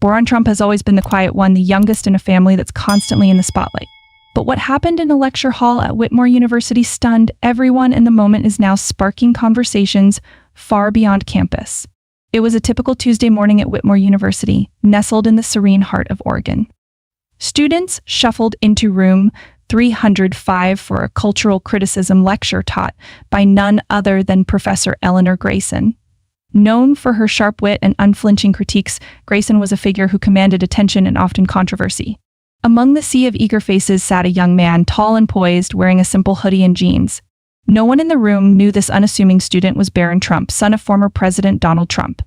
Barron Trump has always been the quiet one, the youngest in a family that's constantly in the spotlight. But what happened in a lecture hall at Whitmore University stunned everyone, and the moment is now sparking conversations far beyond campus. It was a typical Tuesday morning at Whitmore University, nestled in the serene heart of Oregon. Students shuffled into room 305 for a cultural criticism lecture taught by none other than Professor Eleanor Grayson. Known for her sharp wit and unflinching critiques, Grayson was a figure who commanded attention and often controversy. Among the sea of eager faces sat a young man, tall and poised, wearing a simple hoodie and jeans. No one in the room knew this unassuming student was Barron Trump, son of former President Donald Trump.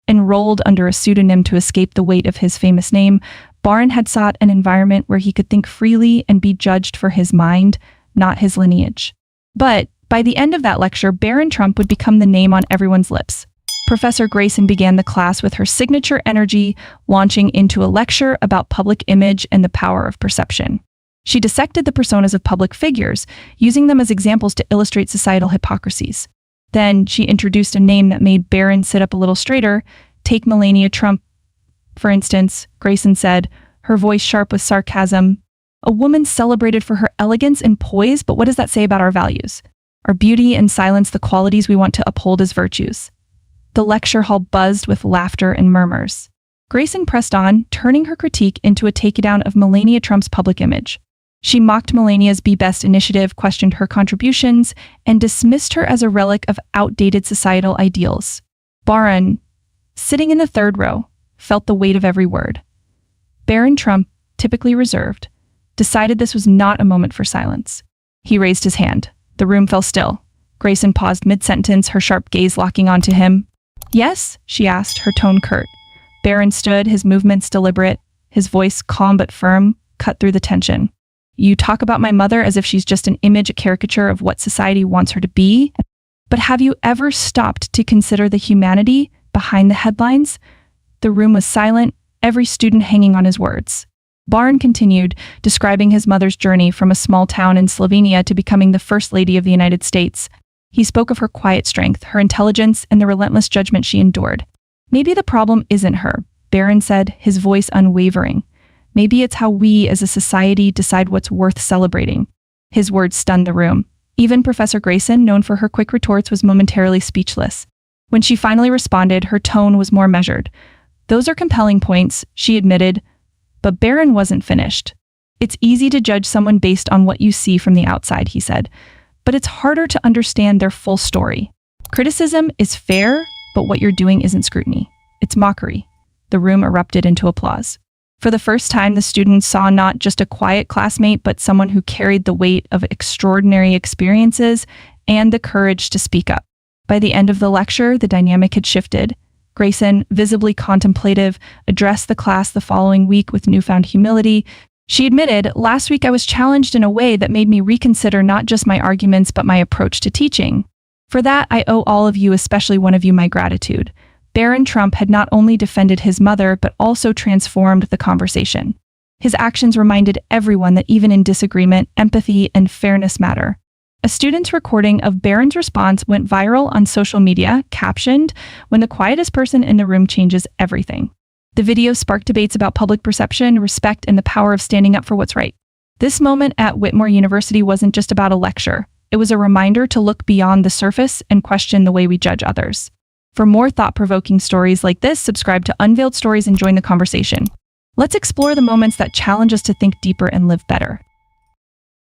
Enrolled under a pseudonym to escape the weight of his famous name, Barron had sought an environment where he could think freely and be judged for his mind, not his lineage. But by the end of that lecture, Barron Trump would become the name on everyone's lips. Professor Grayson began the class with her signature energy, launching into a lecture about public image and the power of perception. She dissected the personas of public figures, using them as examples to illustrate societal hypocrisies. Then she introduced a name that made Barron sit up a little straighter. Take Melania Trump, for instance, Grayson said, her voice sharp with sarcasm. A woman celebrated for her elegance and poise, but what does that say about our values? Our beauty and silence, the qualities we want to uphold as virtues. The lecture hall buzzed with laughter and murmurs. Grayson pressed on, turning her critique into a takedown of Melania Trump's public image. She mocked Melania's Be Best initiative, questioned her contributions, and dismissed her as a relic of outdated societal ideals. Barron, sitting in the third row, felt the weight of every word. Barron Trump, typically reserved, decided this was not a moment for silence. He raised his hand. The room fell still. Grayson paused mid-sentence, her sharp gaze locking onto him. Yes? She asked, her tone curt. Barron stood, his movements deliberate, his voice calm but firm, cut through the tension. You talk about my mother as if she's just an image, a caricature of what society wants her to be. But have you ever stopped to consider the humanity behind the headlines? The room was silent, every student hanging on his words. Barron continued, describing his mother's journey from a small town in Slovenia to becoming the First Lady of the United States. He spoke of her quiet strength, her intelligence, and the relentless judgment she endured. Maybe the problem isn't her, Barron said, his voice unwavering. Maybe it's how we as a society decide what's worth celebrating. His words stunned the room. Even Professor Grayson, known for her quick retorts, was momentarily speechless. When she finally responded, her tone was more measured. Those are compelling points, she admitted, but Barron wasn't finished. It's easy to judge someone based on what you see from the outside, he said, but it's harder to understand their full story. Criticism is fair, but what you're doing isn't scrutiny. It's mockery. The room erupted into applause. For the first time, the students saw not just a quiet classmate, but someone who carried the weight of extraordinary experiences and the courage to speak up. By the end of the lecture, the dynamic had shifted. Grayson, visibly contemplative, addressed the class the following week with newfound humility. She admitted, last week I was challenged in a way that made me reconsider not just my arguments, but my approach to teaching. For that, I owe all of you, especially one of you, my gratitude. Barron Trump had not only defended his mother, but also transformed the conversation. His actions reminded everyone that even in disagreement, empathy and fairness matter. A student's recording of Barron's response went viral on social media, captioned, "When the quietest person in the room changes everything." The video sparked debates about public perception, respect, and the power of standing up for what's right. This moment at Whitmore University wasn't just about a lecture. It was a reminder to look beyond the surface and question the way we judge others. For more thought-provoking stories like this, subscribe to Unveiled Stories and join the conversation. Let's explore the moments that challenge us to think deeper and live better.